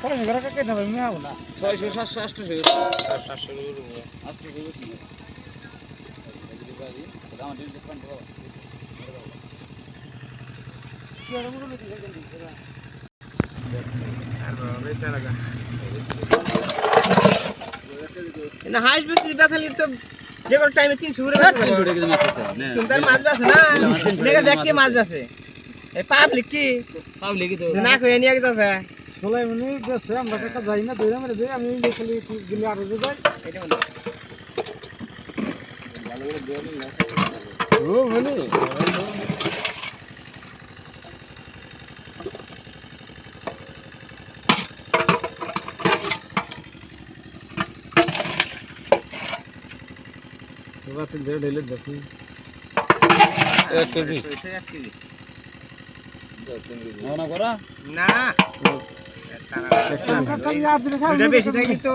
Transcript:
ছয়শো করে কেটে নেবে আমি হবো না 600 700 800 700 না হাইস বেশি বেচালি তো যে কোনো টাইমে 300 করে তুমি তার মাছ বেছো না নেগা ব্যক্তি মাছ বেছে এই পাবলিক কি তো না কই নিয়ে গেছে সোলাই মানে বেছে আমরা কাকা যাই না দইরা মেরে দেই আমি খালি গিলে আর যাই এটা বলে ও মানে বাতি ধরে ঢেলে দেখি 1 কেজি না করা না কাকা আর দিলে বেশি থাকি তো